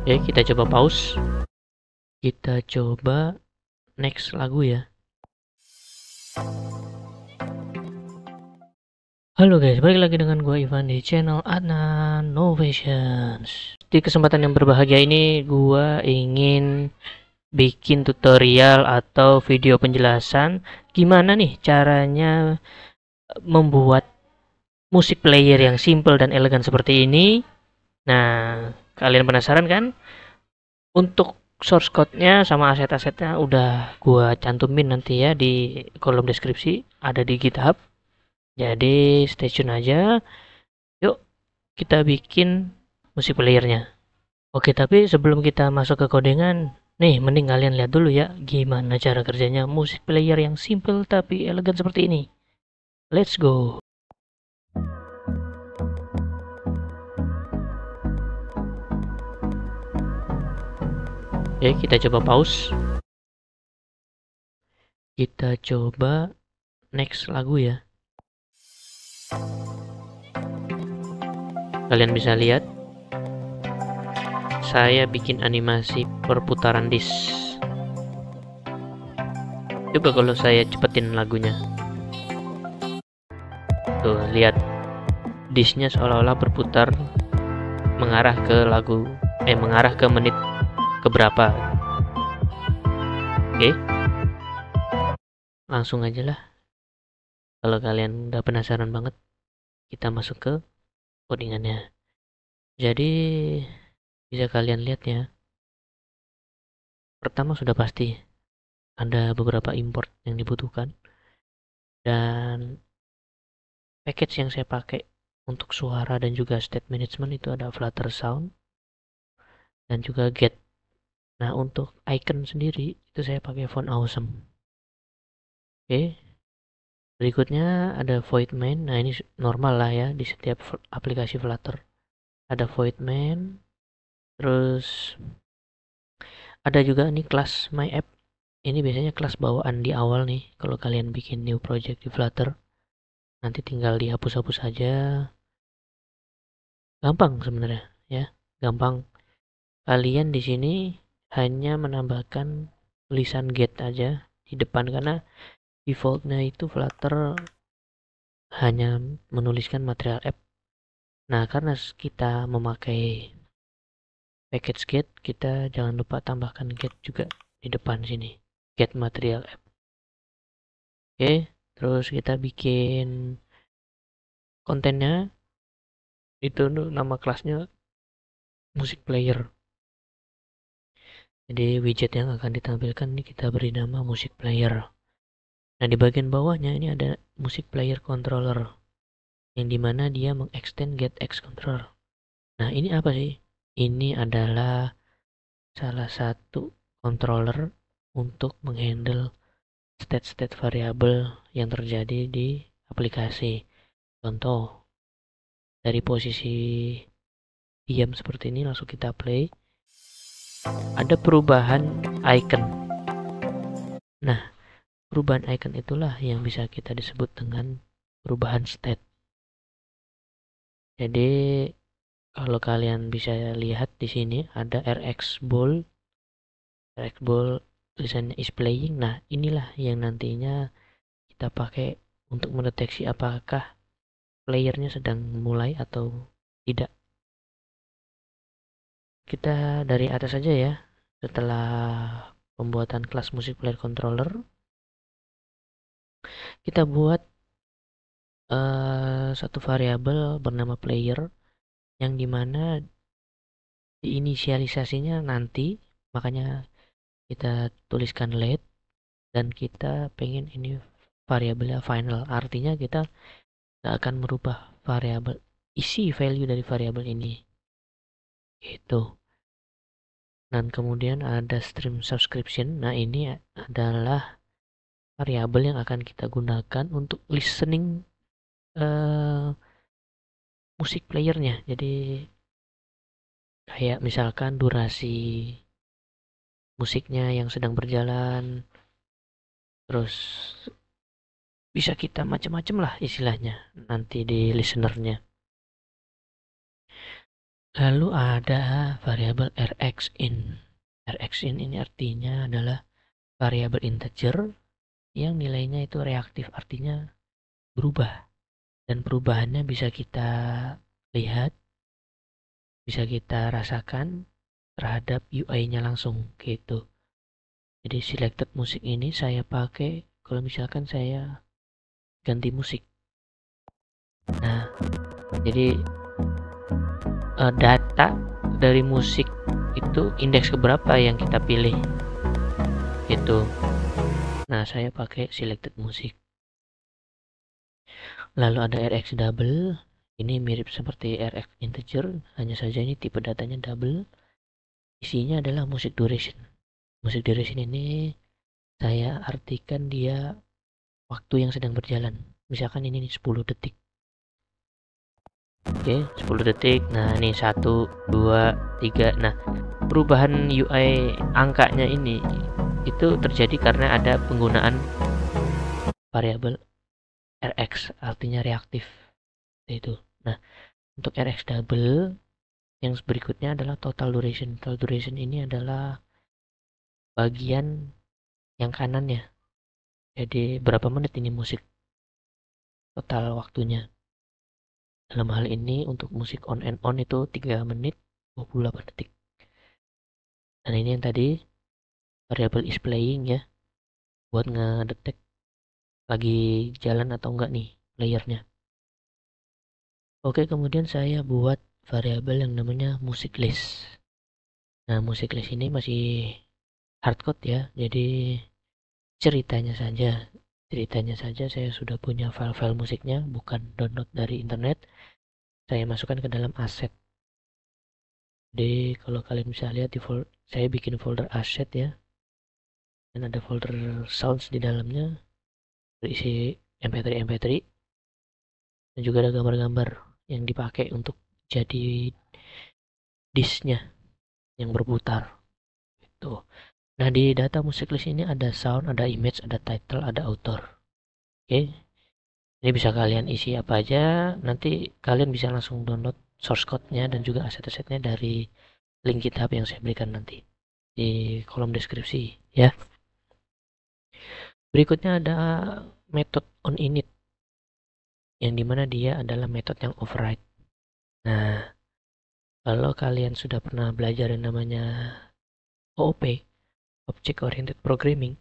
Oke, kita coba pause. Kita coba next lagu ya. Halo guys, balik lagi dengan gue Ivan di channel Adnan Novations. Di kesempatan yang berbahagia ini gue ingin bikin tutorial atau video penjelasan gimana nih caranya membuat musik player yang simple dan elegan seperti ini. Nah, kalian penasaran kan? Untuk source code-nya sama aset-asetnya udah gua cantumin nanti ya di kolom deskripsi, ada di GitHub. Jadi stay tune aja. Yuk kita bikin musik playernya. Oke, tapi sebelum kita masuk ke codingan, nih mending kalian lihat dulu ya gimana cara kerjanya musik player yang simple tapi elegan seperti ini. Let's go. Oke, kita coba pause. Kita coba next lagu ya. Kalian bisa lihat saya bikin animasi perputaran disk. Coba kalau saya cepetin lagunya. Tuh, lihat disknya seolah-olah berputar mengarah ke lagu, mengarah ke menit keberapa. Oke, langsung aja lah. Kalau kalian udah penasaran banget, kita masuk ke codingannya. Jadi bisa kalian lihat ya. Pertama sudah pasti ada beberapa import yang dibutuhkan, dan package yang saya pakai untuk suara dan juga state management itu ada Flutter Sound dan juga Get. Nah, untuk icon sendiri itu saya pakai font Awesome. Oke, berikutnya ada void main. Nah, ini normal lah ya di setiap aplikasi Flutter. Ada void main. Terus ada juga nih kelas my app. Ini biasanya kelas bawaan di awal nih kalau kalian bikin new project di Flutter. Nanti tinggal dihapus-hapus aja. Gampang sebenarnya ya. Gampang. Kalian di sini hanya menambahkan tulisan get aja di depan, karena defaultnya itu Flutter hanya menuliskan material app. Nah, karena kita memakai package get, kita jangan lupa tambahkan get juga di depan sini, get material app. Oke, terus kita bikin kontennya, itu nama kelasnya music player. Jadi widget yang akan ditampilkan ini kita beri nama music player. Nah, di bagian bawahnya ini ada music player controller, yang dimana dia mengextend getX controller. Nah, ini apa sih? Ini adalah salah satu controller untuk menghandle state-state variabel yang terjadi di aplikasi. Contoh, dari posisi diam seperti ini langsung kita play, ada perubahan icon. Nah, perubahan icon itulah yang bisa kita disebut dengan perubahan state. Jadi kalau kalian bisa lihat di sini ada RX Ball tulisannya is playing. Nah, inilah yang nantinya kita pakai untuk mendeteksi apakah playernya sedang mulai atau tidak. Kita dari atas saja ya. Setelah pembuatan kelas music player controller, kita buat satu variabel bernama player, yang dimana diinisialisasinya nanti, makanya kita tuliskan let, dan kita pengen ini variabelnya final, artinya kita nggak akan merubah variabel isi value dari variabel ini itu. Dan kemudian ada stream subscription. Nah, ini adalah variabel yang akan kita gunakan untuk listening musik playernya. Jadi kayak misalkan durasi musiknya yang sedang berjalan, terus bisa kita macam-macam lah istilahnya nanti di listenernya. Lalu ada variabel rxin. Rxin ini artinya adalah variabel integer yang nilainya itu reaktif, artinya berubah, dan perubahannya bisa kita lihat, bisa kita rasakan terhadap UI-nya langsung gitu. Jadi selected musik ini saya pakai kalau misalkan saya ganti musik. Nah, jadi data dari musik itu indeks keberapa yang kita pilih itu. Nah, saya pakai selected musik. Lalu ada RX double. Ini mirip seperti RX integer, hanya saja ini tipe datanya double. Isinya adalah music duration. Music duration ini saya artikan dia waktu yang sedang berjalan. Misalkan ini 10 detik. Oke, 10 detik. Nah, ini 1, 2, 3. Nah, perubahan UI angkanya ini itu terjadi karena ada penggunaan variabel RX, artinya reaktif itu. Nah, untuk RX double yang berikutnya adalah total duration. Total duration ini adalah bagian yang kanannya. Jadi berapa menit ini musik total waktunya. Dalam hal ini untuk musik on and on itu 3 menit 28 detik. Dan ini yang tadi variable is playing ya, buat ngedetek lagi jalan atau enggak nih playernya. Oke, kemudian saya buat variabel yang namanya music list. Nah, music list ini masih hardcode ya, jadi ceritanya saja saya sudah punya file-file musiknya, bukan download dari internet. Saya masukkan ke dalam aset. Jadi kalau kalian bisa lihat di saya bikin folder aset ya, dan ada folder sounds di dalamnya berisi mp3 dan juga ada gambar-gambar yang dipakai untuk jadi disknya yang berputar itu. Nah, di data music list ini ada sound, ada image, ada title, ada author. Oke, ini bisa kalian isi apa aja. Nanti kalian bisa langsung download source code-nya dan juga aset-asetnya dari link GitHub yang saya berikan nanti di kolom deskripsi ya. Berikutnya ada method onInit, yang dimana dia adalah metode yang override. Nah, kalau kalian sudah pernah belajar yang namanya OOP, Object Oriented Programming,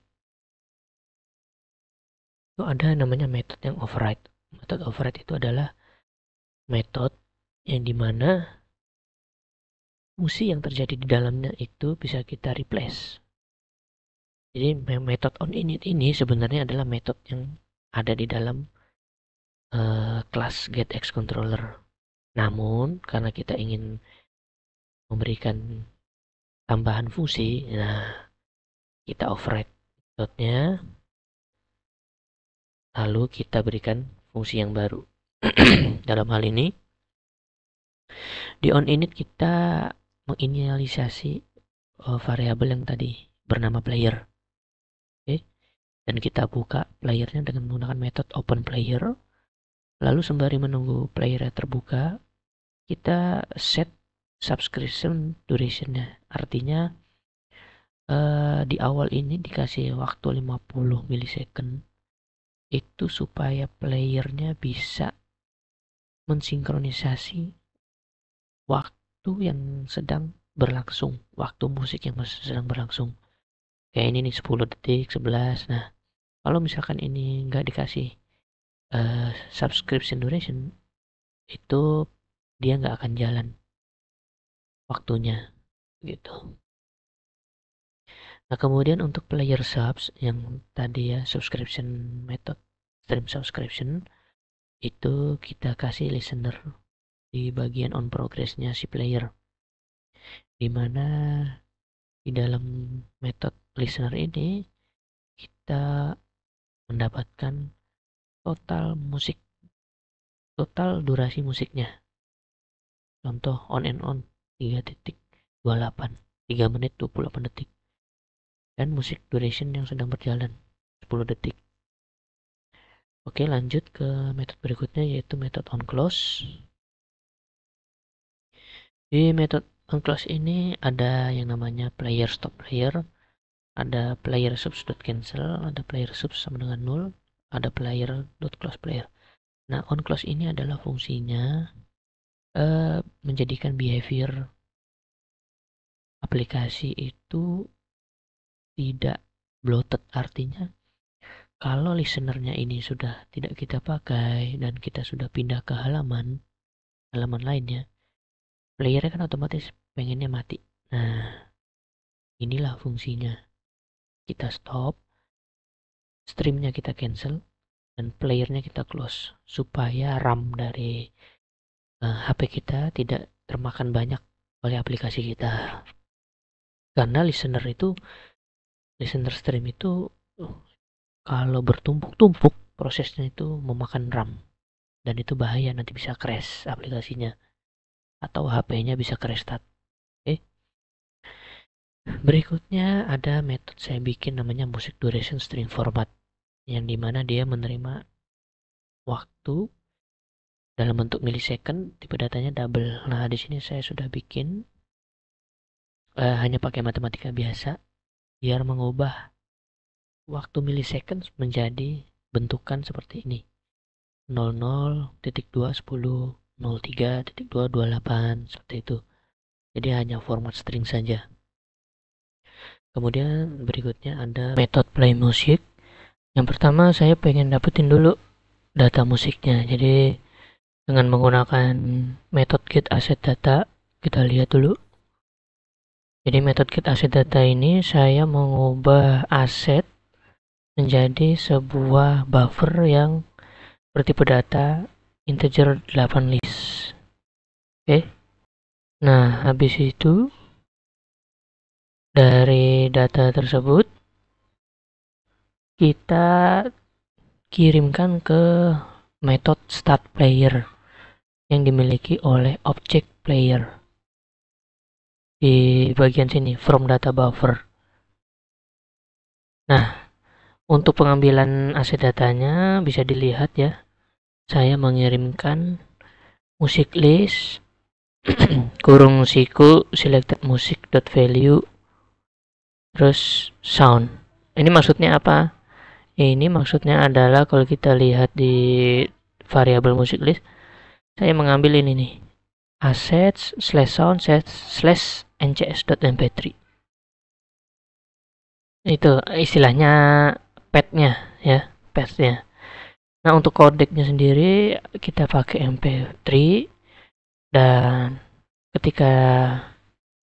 itu ada namanya metode yang override. Metode override itu adalah metode yang dimana fungsi yang terjadi di dalamnya itu bisa kita replace. Jadi metode onInit ini sebenarnya adalah metode yang ada di dalam kelas getXController. Namun karena kita ingin memberikan tambahan fungsi, nah kita override metodenya, lalu kita berikan fungsi yang baru. Dalam hal ini di onInit kita menginisialisasi variabel yang tadi bernama player. Oke, dan kita buka playernya dengan menggunakan metode openPlayer. Lalu sembari menunggu playernya terbuka, kita set subscription durationnya. Artinya di awal ini dikasih waktu 50 milisecond itu supaya playernya bisa mensinkronisasi waktu yang sedang berlangsung, waktu musik yang sedang berlangsung. Kayak ini nih 10 detik, 11. Nah, kalau misalkan ini nggak dikasih subscription duration, itu dia nggak akan jalan waktunya gitu. Nah, kemudian untuk player subs yang tadi ya, subscription method stream subscription, itu kita kasih listener di bagian on progressnya si player, dimana di dalam method listener ini kita mendapatkan total musik, total durasi musiknya. Contoh on and on 3.28, 3 menit 28 detik, dan musik duration yang sedang berjalan 10 detik. Oke, lanjut ke metode berikutnya, yaitu metode onClose. Di metode onClose ini ada yang namanya player stop player, ada player subs.cancel, ada player subs sama dengan 0, ada player.close player. Nah, onClose ini adalah fungsinya menjadikan behavior aplikasi itu tidak bloated. Artinya kalau listenernya ini sudah tidak kita pakai dan kita sudah pindah ke halaman lainnya, playernya kan otomatis pengennya mati. Nah, inilah fungsinya. Kita stop, streamnya kita cancel, dan playernya kita close supaya RAM dari HP kita tidak termakan banyak oleh aplikasi kita. Karena listener stream itu kalau bertumpuk-tumpuk prosesnya itu memakan RAM, dan itu bahaya, nanti bisa crash aplikasinya atau HP-nya bisa restart. Oke. Berikutnya ada metode saya bikin namanya music duration string format, yang dimana dia menerima waktu dalam bentuk millisecond, tipe datanya double. Nah, di sini saya sudah bikin hanya pakai matematika biasa biar mengubah waktu millisecond menjadi bentukan seperti ini: 00.210, 03.228, seperti itu. Jadi hanya format string saja. Kemudian berikutnya ada metode play music. Yang pertama saya pengen dapetin dulu data musiknya. Jadi dengan menggunakan metode get asset data, kita lihat dulu. Jadi metode get asset data ini saya mengubah aset menjadi sebuah buffer yang bertipe data integer 8 list. Oke. Nah, habis itu dari data tersebut kita kirimkan ke metode start player yang dimiliki oleh object player di bagian sini, from data buffer. Nah, untuk pengambilan aset datanya bisa dilihat ya, saya mengirimkan music list kurung siku selected music.value terus sound. Ini maksudnya apa? Ini maksudnya adalah kalau kita lihat di variabel music list, saya mengambil ini nih, assets /sound ncs.mp3. Itu istilahnya path-nya ya, path-nya. Nah, untuk codec-nya sendiri kita pakai mp3, dan ketika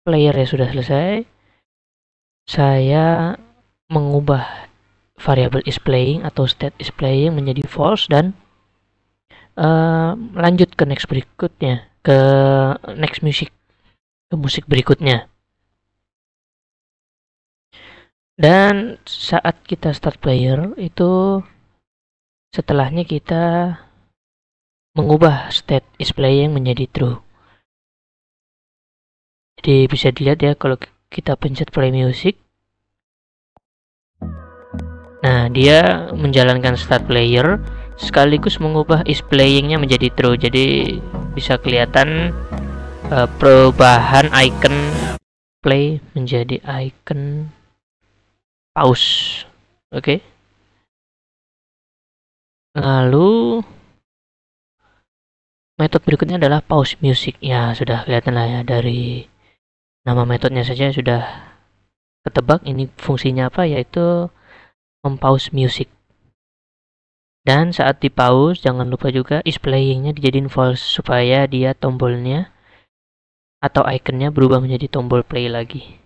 player-nya sudah selesai, saya mengubah variabel is playing atau state is playing menjadi false dan lanjut ke next berikutnya, ke next music, ke musik berikutnya. Dan saat kita start player itu setelahnya kita mengubah state is playing menjadi true. Jadi bisa dilihat ya, kalau kita pencet play music, nah dia menjalankan start player sekaligus mengubah is playingnya menjadi true. Jadi bisa kelihatan perubahan icon play menjadi icon pause. Oke. Lalu metode berikutnya adalah pause music. Ya, sudah kelihatan lah ya, dari nama metodenya saja sudah ketebak ini fungsinya apa, yaitu mempause music. Dan saat di pause jangan lupa juga is playingnya dijadiin false supaya dia tombolnya atau ikonnya berubah menjadi tombol play lagi.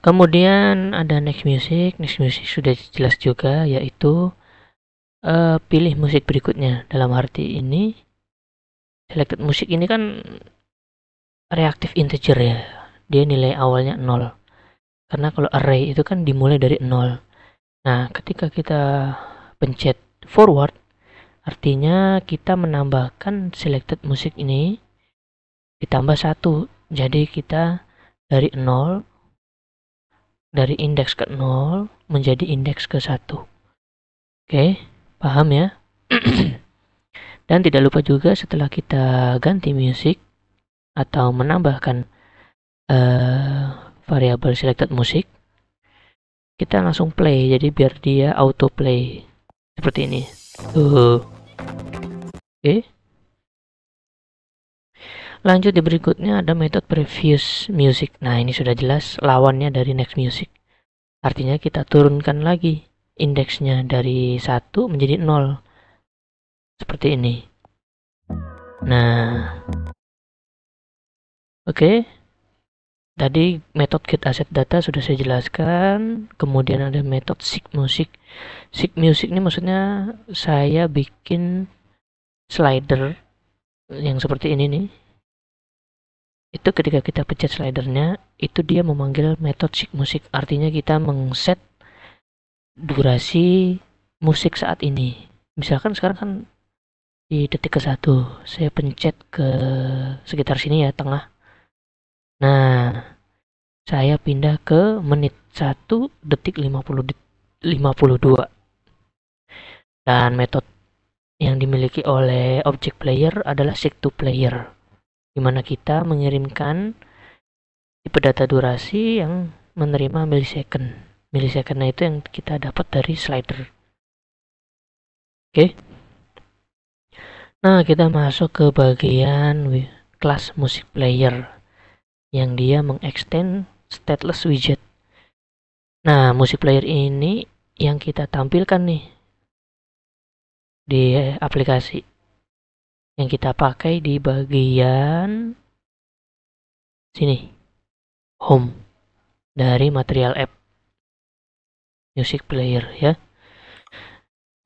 Kemudian ada next music. Next music sudah jelas juga, yaitu pilih musik berikutnya. Dalam arti ini selected musik ini kan reaktif integer ya, dia nilai awalnya 0. Karena kalau array itu kan dimulai dari 0. Nah, ketika kita pencet forward, artinya kita menambahkan selected music ini ditambah 1. Jadi kita dari 0, dari indeks ke 0 menjadi indeks ke 1. Oke, paham ya? Dan tidak lupa juga setelah kita ganti music, atau menambahkan variabel selected music, kita langsung play, jadi biar dia auto play seperti ini tuh. Oke, lanjut di berikutnya ada metode previous music. Nah, ini sudah jelas lawannya dari next music, artinya kita turunkan lagi indeksnya dari 1 menjadi 0 seperti ini. Nah, oke. Tadi metode get asset data sudah saya jelaskan. Kemudian ada metode seek music. Seek music ini maksudnya saya bikin slider yang seperti ini nih. Itu ketika kita pencet slidernya, itu dia memanggil metode seek music. Artinya kita mengset durasi musik saat ini. Misalkan sekarang kan di detik ke-1, saya pencet ke sekitar sini ya, tengah. Nah, saya pindah ke menit 1 detik 52. Dan metode yang dimiliki oleh object player adalah seek to player, di mana kita mengirimkan tipe data durasi yang menerima millisecond. Millisecond itu yang kita dapat dari slider. Oke. Nah, kita masuk ke bagian kelas music player yang dia mengextend stateless widget. Nah, music player ini yang kita tampilkan nih di aplikasi, yang kita pakai di bagian sini, home dari material app music player ya.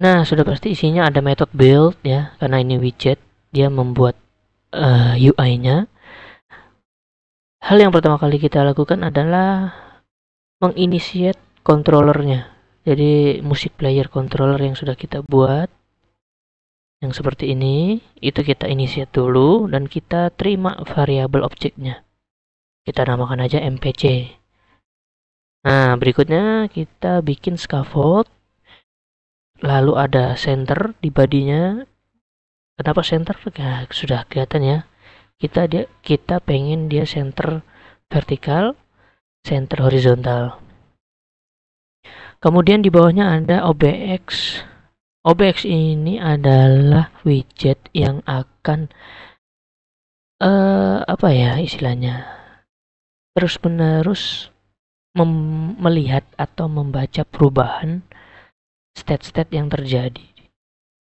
Nah, sudah pasti isinya ada metode build ya, karena ini widget, dia membuat UI-nya. Hal yang pertama kali kita lakukan adalah menginitiate controllernya. Jadi music player controller yang sudah kita buat, yang seperti ini, itu kita initiate dulu dan kita terima variabel objeknya. Kita namakan aja mpc. Nah, berikutnya kita bikin scaffold. Lalu ada center di bodinya. Kenapa center? Nah, sudah kelihatan ya. Kita pengen dia center vertikal, center horizontal. Kemudian di bawahnya ada OBX. OBX ini adalah widget yang akan apa ya istilahnya, terus-menerus melihat atau membaca perubahan state-state yang terjadi.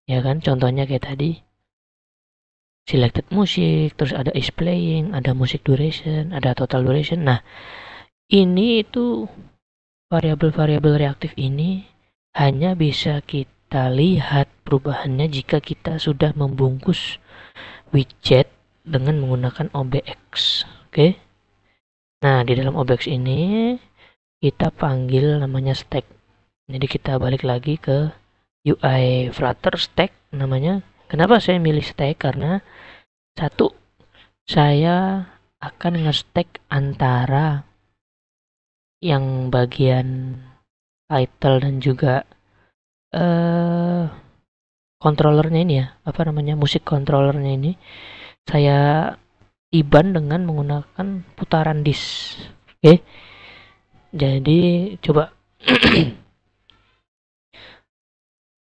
Ya kan, contohnya kayak tadi selected music, terus ada is playing, ada music duration, ada total duration. Nah, ini itu variabel-variabel reaktif ini hanya bisa kita lihat perubahannya jika kita sudah membungkus widget dengan menggunakan OBX. Oke. Nah, di dalam OBX ini kita panggil namanya stack. Jadi kita balik lagi ke UI Flutter stack namanya. Kenapa saya milih stack? Karena satu, saya akan nge-stack antara yang bagian title dan juga controllernya ini ya, apa namanya, musik controllernya ini saya iban dengan menggunakan putaran disk. Oke. Jadi coba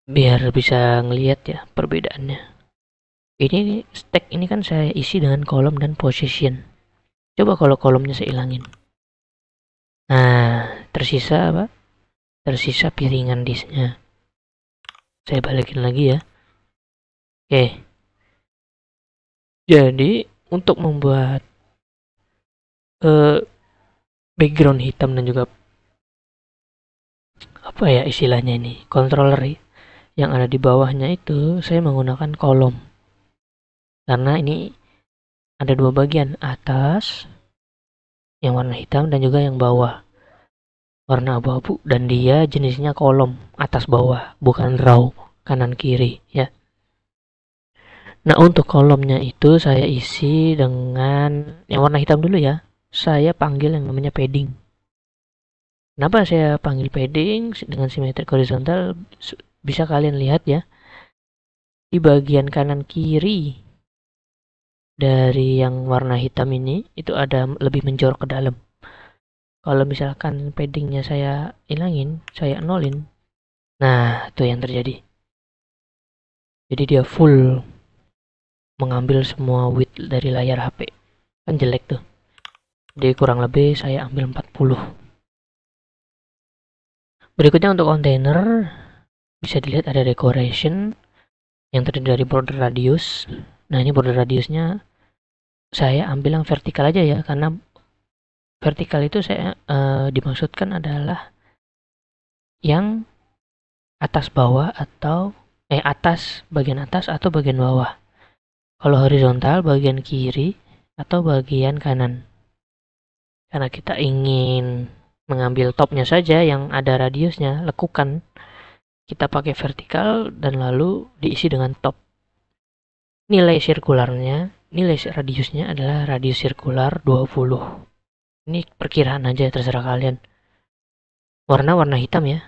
biar bisa ngelihat ya perbedaannya. Ini stack ini kan saya isi dengan kolom dan position. Coba kalau kolomnya saya ilangin. Nah, tersisa apa? Tersisa piringan disknya. Saya balikin lagi ya. Oke. Jadi untuk membuat background hitam dan juga apa ya istilahnya ini, controller yang ada di bawahnya itu saya menggunakan kolom, karena ini ada dua bagian, atas yang warna hitam dan juga yang bawah warna abu-abu, dan dia jenisnya kolom atas bawah, bukan row kanan kiri ya. Nah, untuk kolomnya itu saya isi dengan yang warna hitam dulu ya. Saya panggil yang namanya padding. Kenapa saya panggil padding dengan simetrik horizontal? Bisa kalian lihat ya, di bagian kanan kiri dari yang warna hitam ini itu ada lebih menjorok ke dalam. Kalau misalkan paddingnya saya hilangin, saya nolin, nah itu yang terjadi. Jadi dia full mengambil semua width dari layar HP. Kan jelek tuh. Jadi kurang lebih saya ambil 40. Berikutnya untuk kontainer, bisa dilihat ada decoration yang terdiri dari border radius. Nah ini border radiusnya saya ambil yang vertikal aja ya, karena vertikal itu saya dimaksudkan adalah yang atas bawah atau bagian atas atau bagian bawah. Kalau horizontal bagian kiri atau bagian kanan. Karena kita ingin mengambil topnya saja yang ada radiusnya, lekukan, kita pakai vertikal dan lalu diisi dengan top. Nilai radiusnya adalah radius sirkular 20. Ini perkiraan aja, terserah kalian. Warna hitam ya.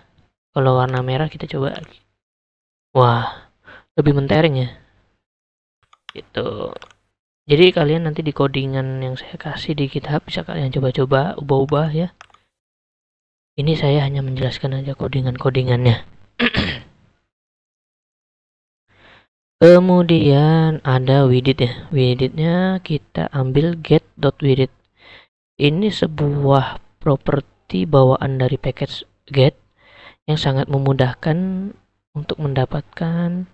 Kalau warna merah kita coba. Wah, lebih mentereng ya. Gitu. Jadi kalian nanti di codingan yang saya kasih di GitHub bisa kalian coba-coba ubah-ubah ya. Ini saya hanya menjelaskan aja codingannya. Kemudian ada widget ya. Widgetnya kita ambil get.widget. Ini sebuah properti bawaan dari package get yang sangat memudahkan untuk mendapatkan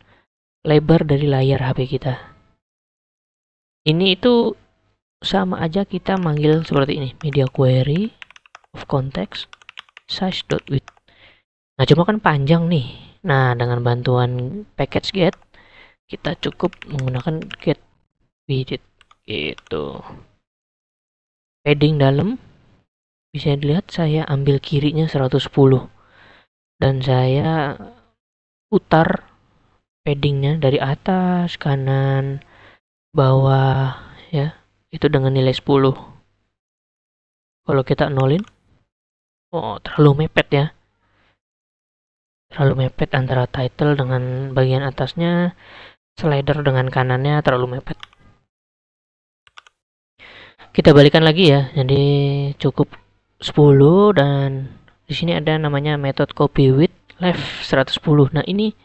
lebar dari layar HP kita. Ini itu sama aja kita manggil seperti ini, media query of context size.width. Nah cuma kan panjang nih. Nah dengan bantuan package get kita cukup menggunakan get widget gitu. Padding dalam bisa dilihat saya ambil kirinya 110 dan saya putar paddingnya dari atas, kanan, bawah ya, itu dengan nilai 10. Kalau kita nolin, oh terlalu mepet ya, terlalu mepet antara title dengan bagian atasnya, slider dengan kanannya terlalu mepet. Kita balikan lagi ya, jadi cukup 10 dan di sini ada namanya method copy width left 110. Nah ini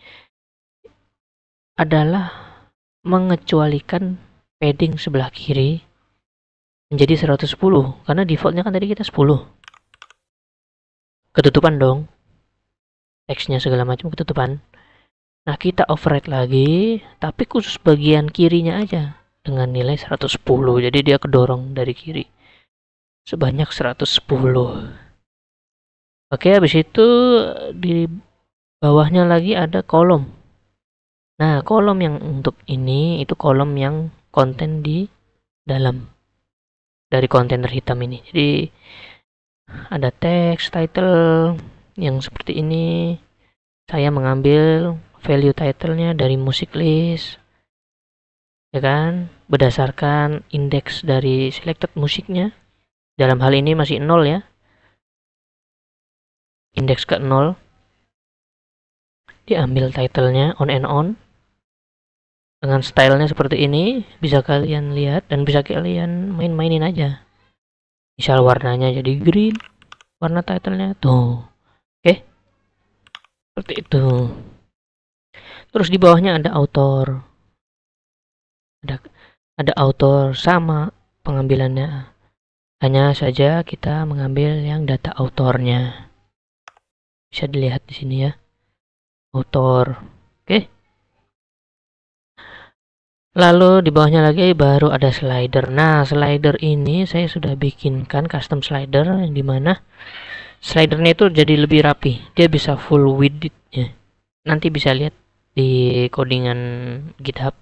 adalah mengecualikan padding sebelah kiri menjadi 110 karena defaultnya kan tadi kita 10. Ketutupan dong, teksnya segala macam ketutupan. Nah kita override lagi, tapi khusus bagian kirinya aja dengan nilai 110, jadi dia kedorong dari kiri sebanyak 110. Oke, habis itu di bawahnya lagi ada kolom. Nah kolom yang untuk ini itu kolom yang konten di dalam dari kontainer hitam ini. Jadi ada teks title yang seperti ini. Saya mengambil value title-nya dari music list, ya kan, berdasarkan indeks dari selected musiknya. Dalam hal ini masih 0 ya, indeks ke 0. Diambil title-nya on and on dengan stylenya seperti ini, bisa kalian lihat dan bisa kalian main-mainin aja. Misal warnanya jadi green, warna title-nya tuh, oke, seperti itu. Terus di bawahnya ada author, ada author sama pengambilannya. Hanya saja kita mengambil yang data autornya. Bisa dilihat di sini ya, author. Oke. Lalu di bawahnya lagi baru ada slider. Nah, slider ini saya sudah bikinkan custom slider yang dimana slidernya itu jadi lebih rapi. Dia bisa full width ya. Nanti bisa lihat di codingan GitHub.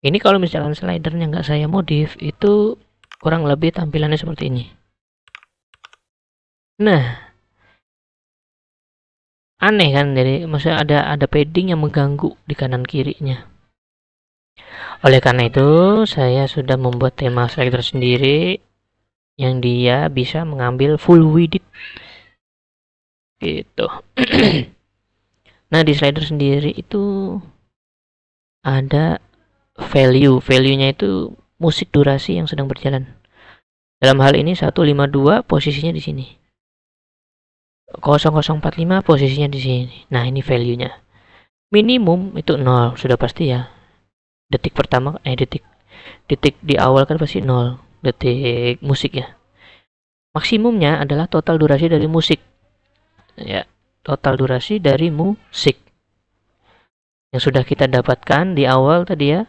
Ini kalau misalkan slidernya nggak saya modif, itu kurang lebih tampilannya seperti ini. Nah, aneh kan, jadi maksudnya ada padding yang mengganggu di kanan kirinya. Oleh karena itu saya sudah membuat tema slider sendiri yang dia bisa mengambil full width gitu. Nah di slider sendiri itu ada value-nya itu musik durasi yang sedang berjalan. Dalam hal ini 152 posisinya di sini. 0045 posisinya di sini. Nah, ini value-nya. Minimum itu 0, sudah pasti ya. Detik pertama detik di awal kan pasti 0 detik musik ya. Maksimumnya adalah total durasi dari musik. Ya, total durasi dari musik. Yang sudah kita dapatkan di awal tadi ya.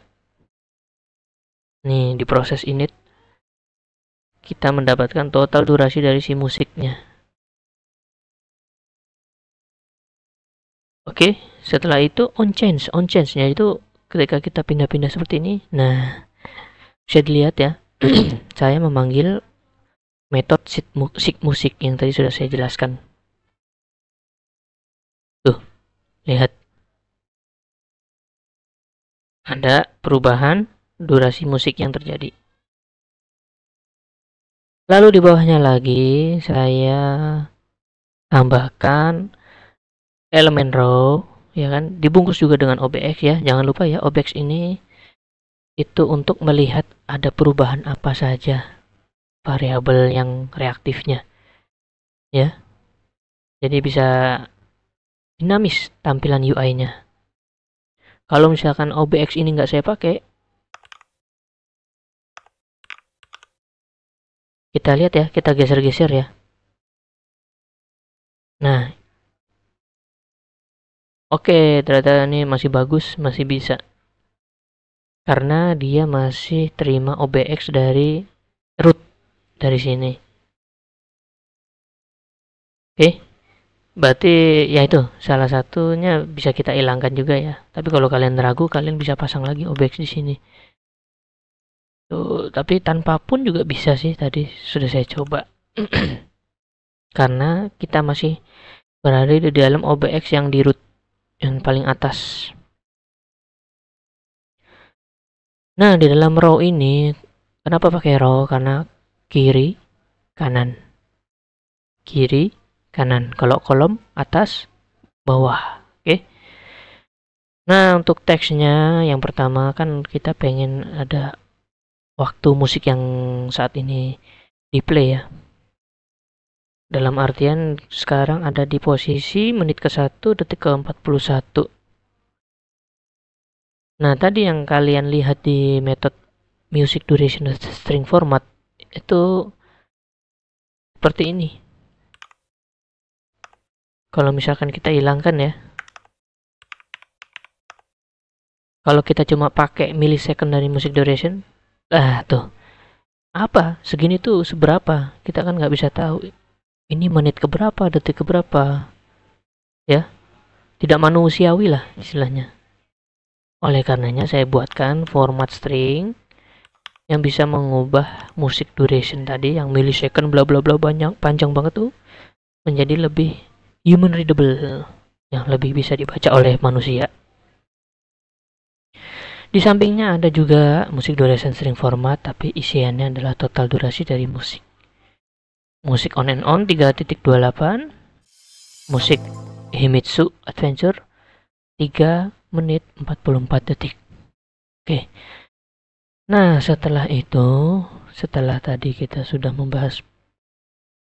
Nih, di proses init kita mendapatkan total durasi dari si musiknya. Oke, setelah itu on change-nya itu ketika kita pindah-pindah seperti ini. Nah, bisa dilihat ya. Saya memanggil metode seek musik yang tadi sudah saya jelaskan. Tuh, lihat. Ada perubahan durasi musik yang terjadi. Lalu di bawahnya lagi saya tambahkan elemen raw, ya kan, dibungkus juga dengan OBX ya. Jangan lupa ya, OBX ini itu untuk melihat ada perubahan apa saja variabel yang reaktifnya ya. Jadi bisa dinamis tampilan UI-nya. Kalau misalkan OBX ini nggak saya pakai, kita lihat ya, kita geser-geser ya. Nah, oke, ternyata ini masih bagus, masih bisa. Karena dia masih terima OBX dari root dari sini. Oke, berarti ya itu salah satunya bisa kita hilangkan juga ya. Tapi kalau kalian ragu, kalian bisa pasang lagi OBX di sini. Tuh, tapi tanpa pun juga bisa sih, tadi sudah saya coba. Karena kita masih berada di dalam OBX yang di root yang paling atas. Nah, di dalam row ini kenapa pakai row? Karena kiri, kanan. Kiri, kanan. Kalau kolom, atas, bawah. Oke. Nah, untuk teksnya yang pertama kan kita pengen ada waktu musik yang saat ini di play ya. Dalam artian sekarang ada di posisi menit ke-1 detik ke-41. Nah, tadi yang kalian lihat di metode music duration string format itu seperti ini. Kalau misalkan kita hilangkan ya. Kalau kita cuma pakai millisecond dari music duration, tuh. Apa? Segini tuh seberapa? Kita kan nggak bisa tahu. Ini menit keberapa, detik keberapa. Ya. Tidak manusiawi lah istilahnya. Oleh karenanya saya buatkan format string yang bisa mengubah music duration tadi yang millisecond bla bla bla banyak panjang banget tuh menjadi lebih human readable, yang lebih bisa dibaca oleh manusia. Di sampingnya ada juga musik duration string format, tapi isiannya adalah total durasi dari musik. Musik on and on 3.28, musik Himitsu Adventure 3 menit 44 detik. Oke. Nah, setelah itu, setelah tadi kita sudah membahas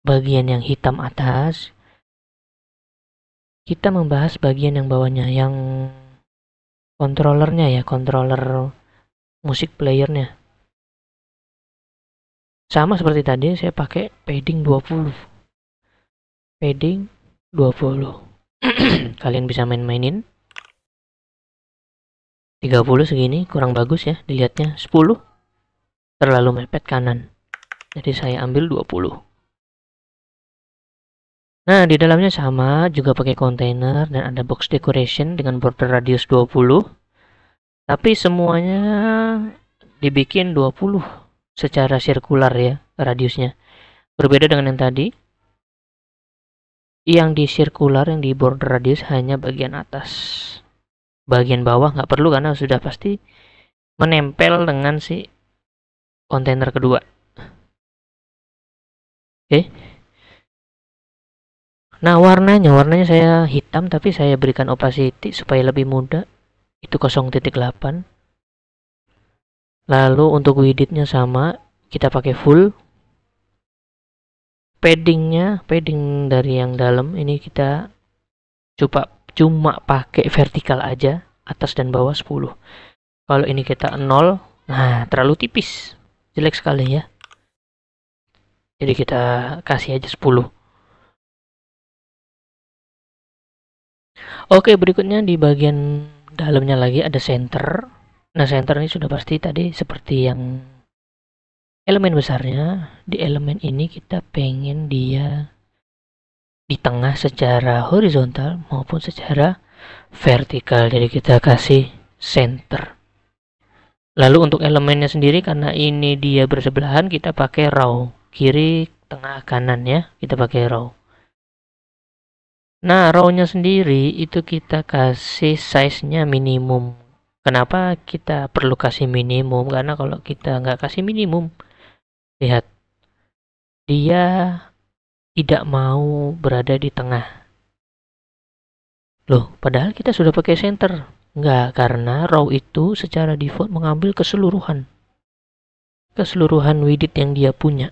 bagian yang hitam atas, kita membahas bagian yang bawahnya, yang controllernya ya, controller musik playernya. Sama seperti tadi, saya pakai padding 20. Padding 20. Kalian bisa main-mainin. 30 segini kurang bagus ya dilihatnya. 10 terlalu mepet kanan. Jadi saya ambil 20. Nah, di dalamnya sama, juga pakai container dan ada box decoration dengan border radius 20. Tapi semuanya dibikin 20 secara sirkular ya radiusnya. Berbeda dengan yang tadi. Yang di sirkular, yang di border radius hanya bagian atas. Bagian bawah nggak perlu karena sudah pasti menempel dengan si kontainer kedua. Oke. Nah, warnanya saya hitam tapi saya berikan opacity supaya lebih mudah. Itu 0.8. Lalu untuk widthnya sama, kita pakai full. Paddingnya, padding dari yang dalam ini kita cuma pakai vertikal aja, atas dan bawah 10. Kalau ini kita 0, nah terlalu tipis, jelek sekali ya. Jadi kita kasih aja 10. Oke, berikutnya di bagian dalamnya lagi ada center. Nah, center ini sudah pasti tadi seperti yang elemen besarnya. Di elemen ini kita pengen dia di tengah secara horizontal maupun secara vertikal, jadi kita kasih center. Lalu untuk elemennya sendiri, karena ini dia bersebelahan, kita pakai row, kiri tengah kanan ya, kita pakai row. Nah, row-nya sendiri itu kita kasih size-nya minimum. Kenapa kita perlu kasih minimum? Karena kalau kita nggak kasih minimum, lihat, dia tidak mau berada di tengah. Loh, padahal kita sudah pakai center. Nggak, karena row itu secara default mengambil keseluruhan width yang dia punya.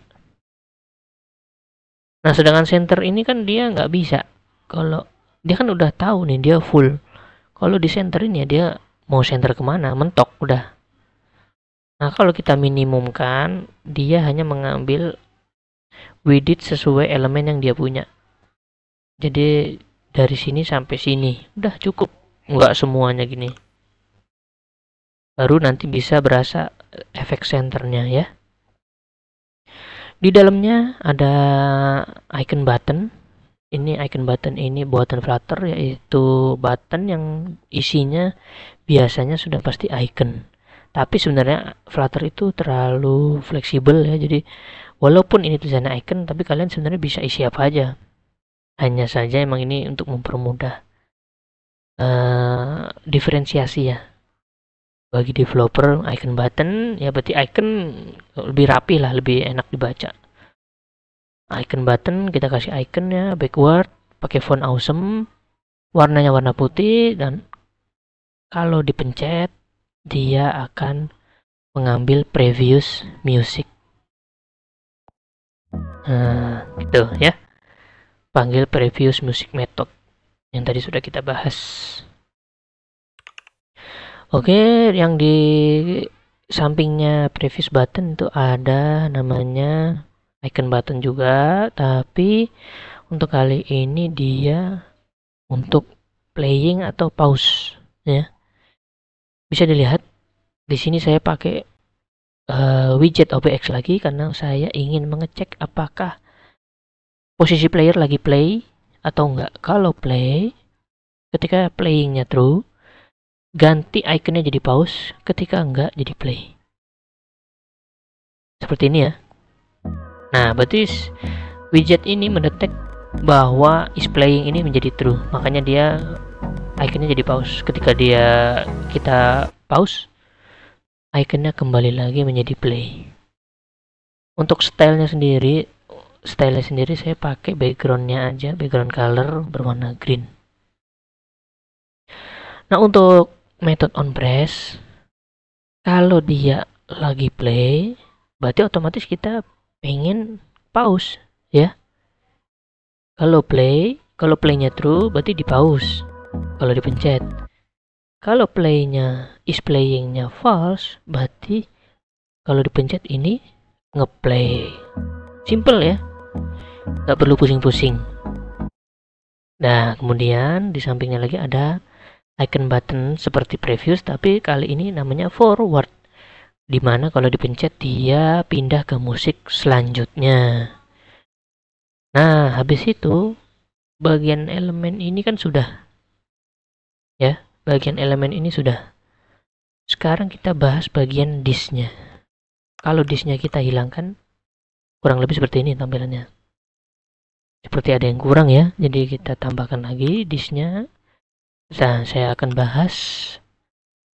Nah, sedangkan center ini kan dia nggak bisa. Kalau dia kan udah tahu nih, dia full. Kalau di centerin ya dia mau center kemana, mentok udah. Nah, kalau kita minimumkan, dia hanya mengambil width sesuai elemen yang dia punya. Jadi dari sini sampai sini udah cukup, nggak semuanya gini. Baru nanti bisa berasa efek centernya ya. Di dalamnya ada icon button. Ini icon button ini buatan Flutter, yaitu button yang isinya biasanya sudah pasti icon. Tapi sebenarnya Flutter itu terlalu fleksibel ya. Jadi walaupun ini tulisannya icon, tapi kalian sebenarnya bisa isi apa aja. Hanya saja emang ini untuk mempermudah diferensiasi ya. Bagi developer, icon button ya berarti icon lebih rapi lah, lebih enak dibaca. Icon button kita kasih iconnya backward, pakai font awesome, warnanya warna putih, dan kalau dipencet dia akan mengambil previous music. Nah, gitu ya. Panggil previous music method yang tadi sudah kita bahas. Oke, yang di sampingnya previous button itu ada namanya icon button juga, tapi untuk kali ini dia untuk playing atau pause ya. Bisa dilihat di sini saya pakai widget OBX lagi karena saya ingin mengecek apakah posisi player lagi play atau enggak. Kalau play, ketika playingnya true, ganti iconnya jadi pause, ketika enggak jadi play. Seperti ini ya. Nah, berarti widget ini mendetek bahwa is playing ini menjadi true, makanya dia iconnya jadi pause. Ketika kita pause, iconnya kembali lagi menjadi play. Untuk stylenya sendiri saya pakai backgroundnya aja, background color berwarna green. Nah, untuk method on press, kalau dia lagi play, berarti otomatis kita pengen pause ya. Kalau playnya true berarti di pause kalau dipencet. Kalau is playingnya false, berarti kalau dipencet ini ngeplay. Simple ya, nggak perlu pusing-pusing. Nah, kemudian di sampingnya lagi ada icon button seperti previous, tapi kali ini namanya forward, dimana kalau dipencet dia pindah ke musik selanjutnya. Nah, habis itu bagian elemen ini kan sudah ya, bagian elemen ini sudah. Sekarang kita bahas bagian disknya. Kalau disknya kita hilangkan, kurang lebih seperti ini tampilannya. Seperti ada yang kurang ya, jadi kita tambahkan lagi disknya. Nah, saya akan bahas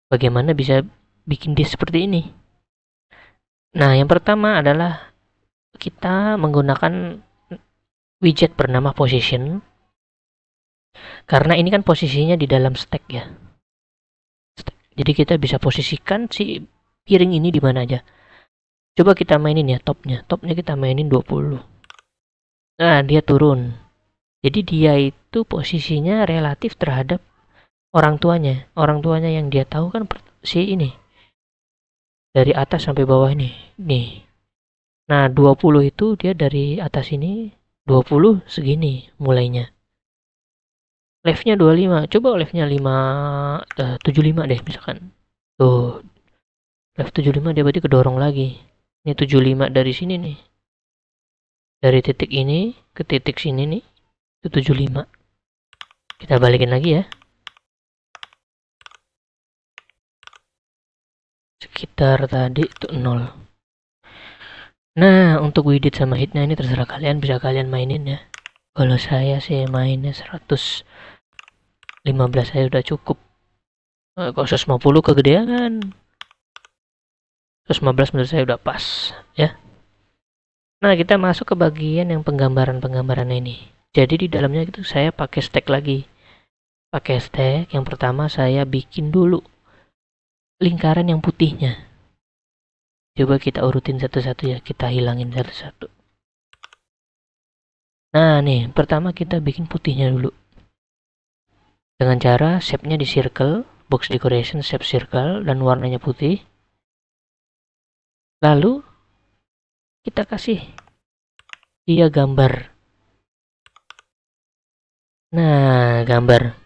bagaimana bisa bikin disk seperti ini. Nah, yang pertama adalah kita menggunakan widget bernama position, karena ini kan posisinya di dalam stack ya. Jadi kita bisa posisikan si piring ini di mana aja. Coba kita mainin ya topnya kita mainin 20. Nah, dia turun. Jadi dia itu posisinya relatif terhadap orang tuanya yang dia tahu kan si ini dari atas sampai bawah nih. Nah 20 itu dia dari atas ini 20 segini mulainya. Leftnya 25, coba leftnya 75 deh misalkan. Tuh, left 75 dia berarti kedorong lagi. Ini 75 dari sini nih. Dari titik ini ke titik sini nih, itu 75. Kita balikin lagi ya. Sekitar tadi itu 0. Nah, untuk width sama hitnya ini terserah kalian, bisa kalian mainin ya. Kalau saya sih mainnya 115 saya udah cukup. Kalau 150 kegedean. 115 menurut saya udah pas ya. Nah, kita masuk ke bagian yang penggambaran ini. Jadi di dalamnya itu saya pakai stack lagi. Pakai stack, yang pertama saya bikin dulu lingkaran yang putihnya. Coba kita urutin satu-satu ya, kita hilangin satu-satu. Nah nih, pertama kita bikin putihnya dulu. Dengan cara shape-nya di circle, box decoration shape circle, dan warnanya putih. Lalu kita kasih dia gambar. Nah, gambarnya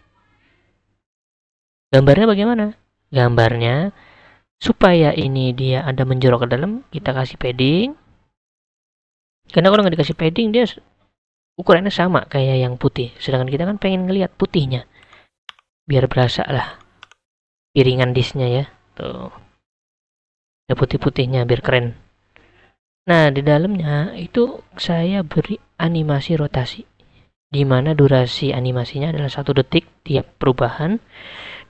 bagaimana? Gambarnya supaya ini dia ada menjorok ke dalam, kita kasih padding. Karena kalau nggak dikasih padding dia ukurannya sama kayak yang putih. Sedangkan kita kan pengen ngelihat putihnya, biar berasa lah piringan disknya ya. Tuh, ada putih-putihnya biar keren. Nah, di dalamnya itu saya beri animasi rotasi, di mana durasi animasinya adalah 1 detik tiap perubahan,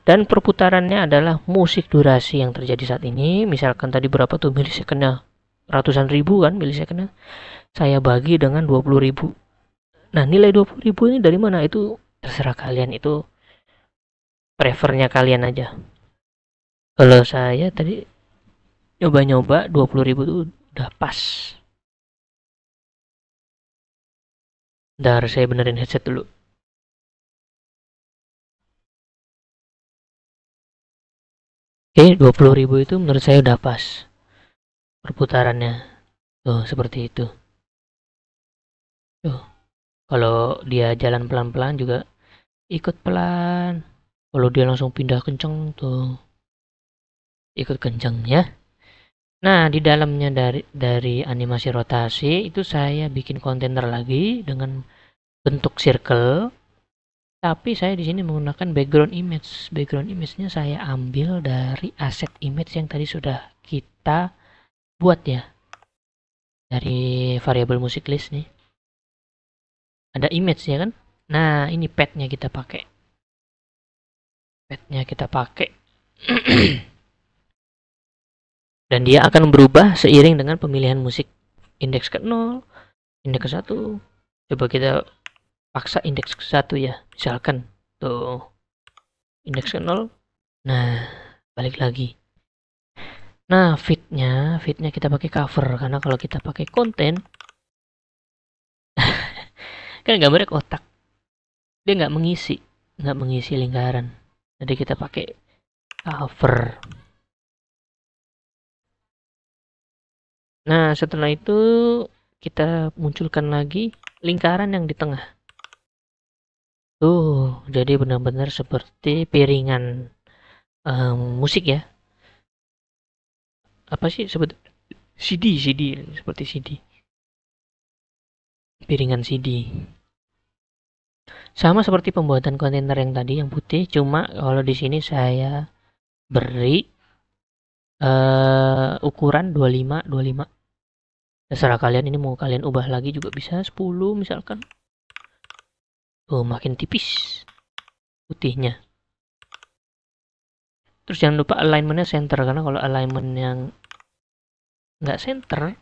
dan perputarannya adalah musik durasi yang terjadi saat ini. Misalkan tadi berapa tuh milisekundnya, ratusan ribu kan milisekundnya, saya bagi dengan 20.000. Nah, nilai 20.000 ini dari mana? Itu terserah kalian, itu prefernya kalian aja. Kalau saya tadi nyoba-nyoba 20.000 tuh udah pas. Bentar, saya benerin headset dulu. Oke, 20.000 itu menurut saya udah pas perputarannya. Tuh, seperti itu. Tuh, kalau dia jalan pelan-pelan juga ikut pelan. Kalau dia langsung pindah kenceng tuh ikut kenceng ya. Nah, di dalamnya dari animasi rotasi itu saya bikin kontainer lagi dengan bentuk circle. Tapi saya di sini menggunakan background image. Background image-nya saya ambil dari aset image yang tadi sudah kita buat ya. Dari variabel music list nih. Ada image ya kan? Nah, ini pad-nya kita pakai. Dan dia akan berubah seiring dengan pemilihan musik. Indeks ke 0, indeks ke 1. Coba kita paksa indeks ke 1 ya. Misalkan tuh indeks ke 0. Nah, balik lagi. Nah, fitnya kita pakai cover, karena kalau kita pakai konten kan gambarnya kotak. Dia nggak mengisi lingkaran. Jadi kita pakai cover. Nah, setelah itu kita munculkan lagi lingkaran yang di tengah. Tuh, jadi benar-benar seperti piringan musik ya. Apa sih sebut CD seperti CD. Piringan CD. Sama seperti pembuatan kontainer yang tadi yang putih, cuma kalau di sini saya beri ukuran 25. Terserah kalian, ini mau kalian ubah lagi juga bisa, 10 misalkan. Tuh, makin tipis putihnya. Terus jangan lupa alignmentnya center, karena kalau alignment yang nggak center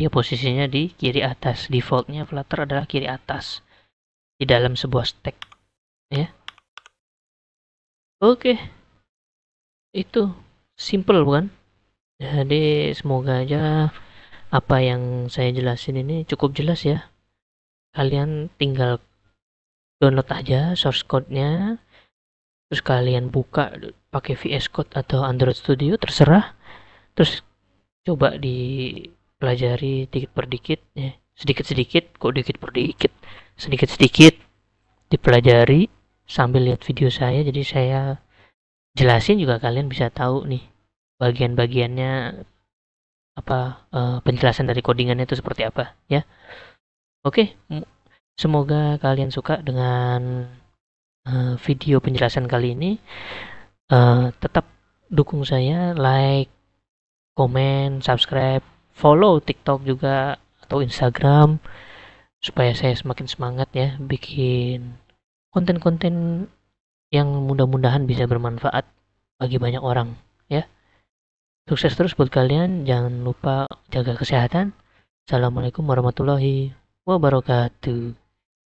dia posisinya di kiri atas. Defaultnya Flutter adalah kiri atas di dalam sebuah stack ya. Oke, itu simple bukan? Jadi semoga aja apa yang saya jelasin ini cukup jelas ya. Kalian tinggal download aja source code-nya, terus kalian buka pakai VS Code atau Android Studio terserah, terus coba dipelajari dikit per dikit ya, sedikit-sedikit, kok dikit per dikit, sedikit-sedikit dipelajari sambil lihat video saya, jadi saya jelasin juga kalian bisa tahu nih bagian-bagiannya apa, penjelasan dari codingannya itu seperti apa ya. Oke, semoga kalian suka dengan video penjelasan kali ini. Tetap dukung saya, like, komen, subscribe, follow TikTok juga atau Instagram supaya saya semakin semangat ya bikin konten-konten yang mudah-mudahan bisa bermanfaat bagi banyak orang ya. Sukses terus buat kalian, jangan lupa jaga kesehatan. Assalamualaikum warahmatullahi wabarakatuh.